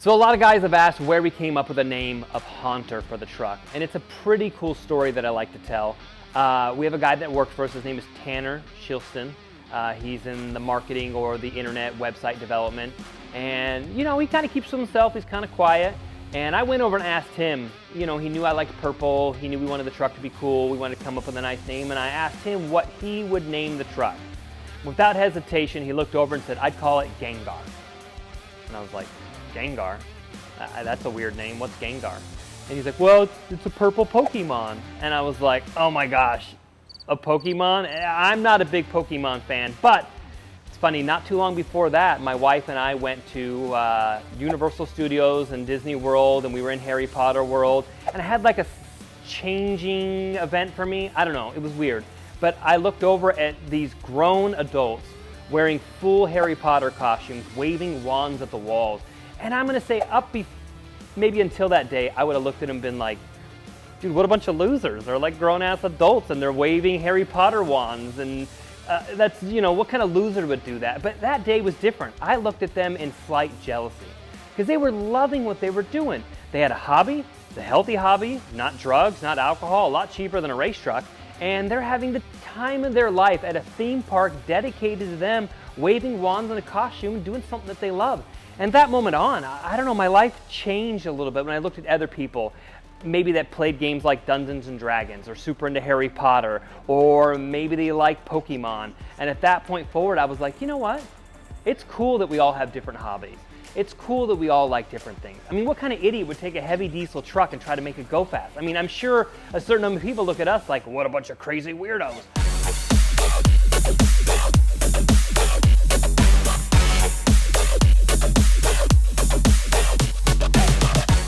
So a lot of guys have asked where we came up with the name of Haunter for the truck, and it's a pretty cool story that I like to tell. We have a guy that works for us. His name is Tanner Shilston. He's in the marketing or the internet website development, and you know, he kind of keeps to himself. He's kind of quiet. And I went over and asked him, you know, he knew I liked purple. He knew we wanted the truck to be cool. We wanted to come up with a nice name, and I asked him what he would name the truck. Without hesitation, he looked over and said, "I'd call it Gengar." And I was like, Gengar? That's a weird name. What's Gengar? And he's like, well, it's a purple Pokemon. And I was like, oh my gosh, a Pokemon? I'm not a big Pokemon fan, but it's funny, not too long before that, my wife and I went to Universal Studios and Disney World, and we were in Harry Potter World, and I had like a changing event for me. I don't know, it was weird. But I looked over at these grown adults wearing full Harry Potter costumes, waving wands at the walls. And I'm gonna say maybe until that day, I would have looked at them and been like, dude, what a bunch of losers. They're like grown-ass adults and they're waving Harry Potter wands, and that's, you know, what kind of loser would do that? But that day was different. I looked at them in slight jealousy because they were loving what they were doing. They had a hobby, it's a healthy hobby, not drugs, not alcohol, a lot cheaper than a race truck, and they're having the time of their life at a theme park dedicated to them, waving wands in a costume and doing something that they love. And that moment on, I don't know, my life changed a little bit when I looked at other people, maybe that played games like Dungeons and Dragons, or super into Harry Potter, or maybe they like Pokemon. And at that point forward, I was like, you know what? It's cool that we all have different hobbies. It's cool that we all like different things. I mean, what kind of idiot would take a heavy diesel truck and try to make it go fast? I mean, I'm sure a certain number of people look at us like, what a bunch of crazy weirdos.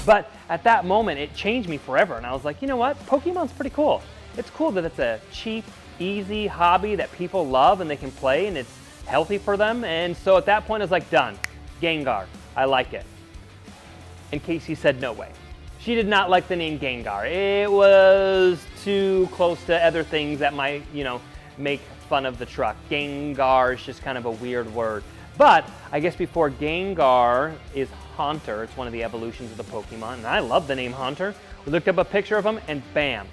But at that moment, it changed me forever. And I was like, you know what? Pokemon's pretty cool. It's cool that it's a cheap, easy hobby that people love and they can play, and it's healthy for them. And so at that point, I was like, done. Gengar. I like it. And Casey said, no way. She did not like the name Gengar. It was too close to other things that might, you know, make fun of the truck. Gengar is just kind of a weird word. But I guess before Gengar is Haunter. It's one of the evolutions of the Pokemon, and I love the name Haunter. We looked up a picture of him, and bam.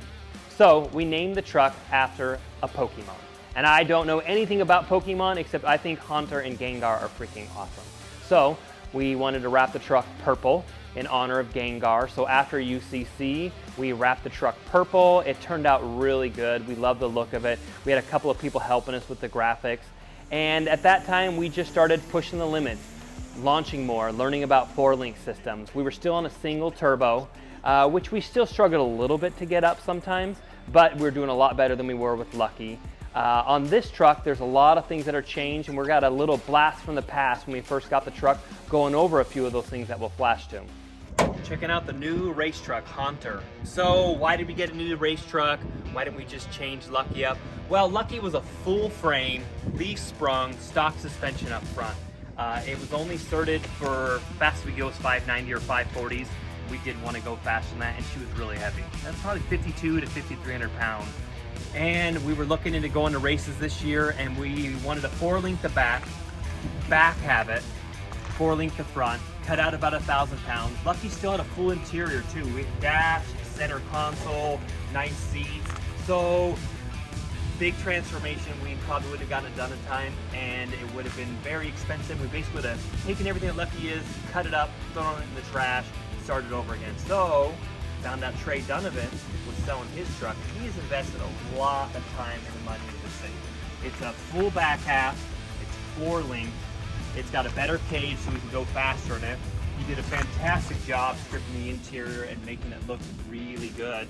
So we named the truck after a Pokemon. And I don't know anything about Pokemon, except I think Haunter and Gengar are freaking awesome. So we wanted to wrap the truck purple in honor of Gengar. So after UCC, we wrapped the truck purple. It turned out really good. We love the look of it. We had a couple of people helping us with the graphics. And at that time, we just started pushing the limits, launching more, learning about 4-link systems. We were still on a single turbo, which we still struggled a little bit to get up sometimes, but we're doing a lot better than we were with Lucky. On this truck, there's a lot of things that are changed, and we got a little blast from the past when we first got the truck, going over a few of those things that we'll flash to. Checking out the new race truck, Haunter. So why did we get a new race truck? Why didn't we just change Lucky up? Well, Lucky was a full frame, leaf sprung, stock suspension up front. It was only certed for fastest we go is 590 or 540s. We didn't want to go faster than that, and she was really heavy. That's probably 52 to 5,300 pounds. And we were looking into going to races this year, and we wanted to 4-link the back have it, 4-link the front, cut out about 1,000 pounds. Lucky still had a full interior too. We had dash, center console, nice seats. So big transformation. We probably would have gotten it done in time, and it would have been very expensive. We basically would have taken everything that Lucky is, cut it up, thrown it in the trash, started over again. So found out Trey Donovan was selling his truck. He has invested a lot of time and money in this thing. It's a full back half, it's 4-link, it's got a better cage so we can go faster in it. He did a fantastic job stripping the interior and making it look really good.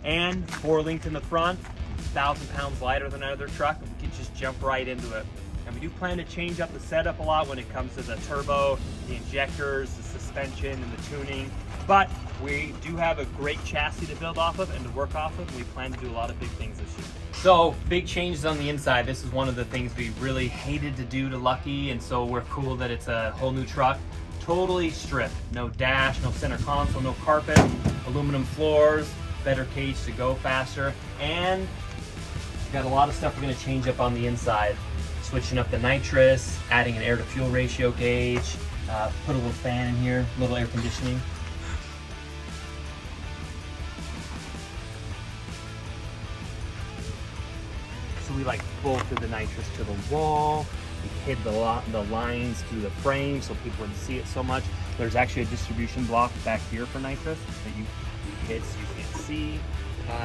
And 4-linked in the front, 1,000 pounds lighter than another truck, and we can just jump right into it. And we do plan to change up the setup a lot when it comes to the turbo, the injectors, the suspension, and the tuning. But we do have a great chassis to build off of and to work off of. We plan to do a lot of big things this year. So big changes on the inside. This is one of the things we really hated to do to Lucky, and so we're cool that it's a whole new truck. Totally stripped. No dash, no center console, no carpet, aluminum floors, better cage to go faster, and we've got a lot of stuff we're going to change up on the inside. Switching up the nitrous, adding an air to fuel ratio gauge, Put a little fan in here, a little air conditioning. So we like bolted the nitrous to the wall. We hid the lines through the frame so people wouldn't see it so much. There's actually a distribution block back here for nitrous that you hit so you can't see.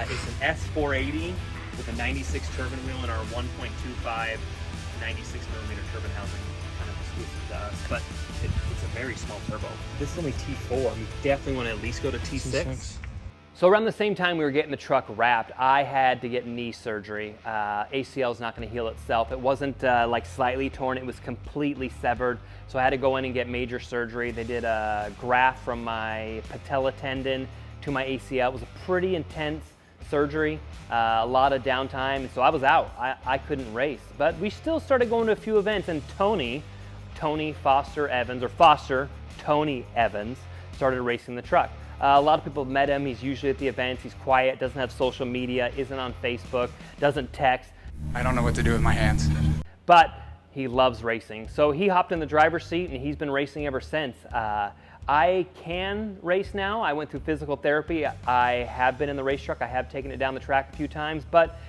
It's an S480 with a 96 turbine wheel and our 1.25 96 millimeter turbine housing, kind of exclusive to us, but it's a very small turbo. This is only T4. You definitely want to at least go to T6. So around the same time we were getting the truck wrapped, I had to get knee surgery. ACL is not going to heal itself. It wasn't like slightly torn, it was completely severed. So I had to go in and get major surgery. They did a graft from my patella tendon to my ACL. It was a pretty intense surgery, a lot of downtime, so I was out. I couldn't race, but we still started going to a few events, and Tony Foster Evans, or Foster Tony Evans, started racing the truck. A lot of people have met him. He's usually at the events. He's quiet, doesn't have social media, isn't on Facebook, doesn't text. I don't know what to do with my hands. But he loves racing. So he hopped in the driver's seat and he's been racing ever since. I can race now. I went through physical therapy. I have been in the race truck. I have taken it down the track a few times, but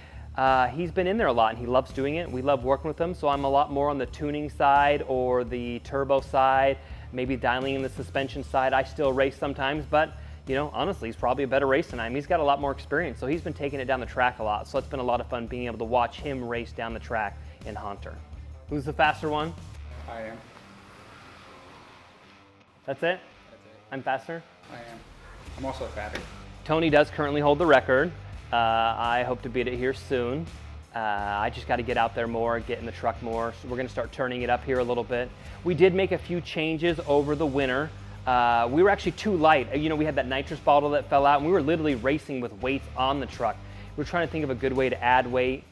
he's been in there a lot and he loves doing it. We love working with him. So I'm a lot more on the tuning side or the turbo side, maybe dialing in the suspension side. I still race sometimes, but you know, honestly, he's probably a better racer than I am. He's got a lot more experience, so he's been taking it down the track a lot. So it's been a lot of fun being able to watch him race down the track in Haunter. Who's the faster one? I am. That's it? That's it. I'm faster? I am. I'm also fatter. Tony does currently hold the record. I hope to beat it here soon. I just got to get out there more, get in the truck more. So we're going to start turning it up here a little bit. We did make a few changes over the winter. We were actually too light. You know, we had that nitrous bottle that fell out and we were literally racing with weights on the truck. We were trying to think of a good way to add weight,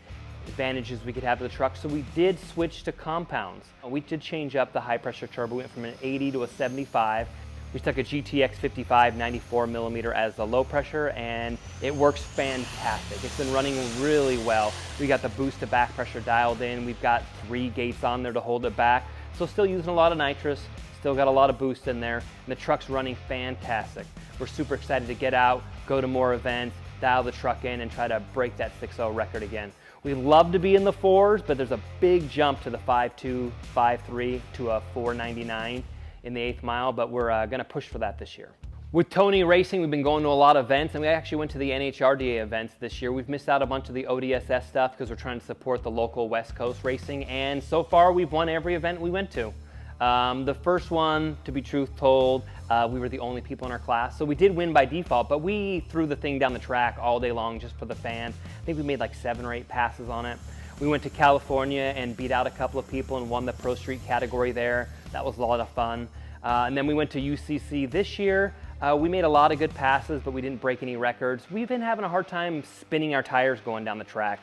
advantages we could have to the truck. So we did switch to compounds. We did change up the high pressure turbo. We went from an 80 to a 75. We stuck a GTX 55 94 millimeter as the low pressure and it works fantastic. It's been running really well. We got the boost to back pressure dialed in. We've got 3 gates on there to hold it back. So still using a lot of nitrous. Still got a lot of boost in there, and the truck's running fantastic. We're super excited to get out, go to more events, dial the truck in, and try to break that 6.0 record again. We love to be in the 4s, but there's a big jump to the 5.2, 5.3 to a 4.99 in the 8th mile, but we're gonna push for that this year. With Tony Racing, we've been going to a lot of events, and we actually went to the NHRDA events this year. We've missed out a bunch of the ODSS stuff because we're trying to support the local West Coast racing, and so far we've won every event we went to. The first one, to be truth told, we were the only people in our class, so we did win by default, but we threw the thing down the track all day long just for the fans. I think we made like 7 or 8 passes on it. We went to California and beat out a couple of people and won the Pro Street category there. That was a lot of fun. And then we went to UCC this year. We made a lot of good passes, but we didn't break any records. We've been having a hard time spinning our tires going down the track.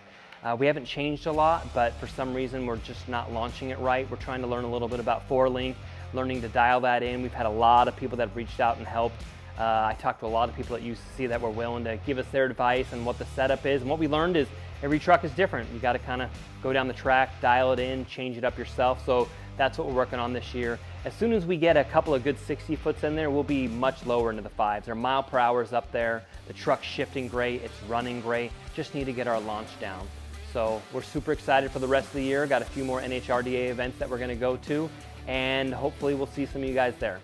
We haven't changed a lot, but for some reason we're just not launching it right. We're trying to learn a little bit about 4-link, learning to dial that in. We've had a lot of people that have reached out and helped. I talked to a lot of people at UCC that were willing to give us their advice and what the setup is. And what we learned is every truck is different. You got to kind of go down the track, dial it in, change it up yourself. So that's what we're working on this year. As soon as we get a couple of good 60 foots in there, we'll be much lower into the 5s. Our mile per hour is up there. The truck's shifting great. It's running great. Just need to get our launch down. So we're super excited for the rest of the year. Got a few more NHRDA events that we're going to go to, and hopefully we'll see some of you guys there.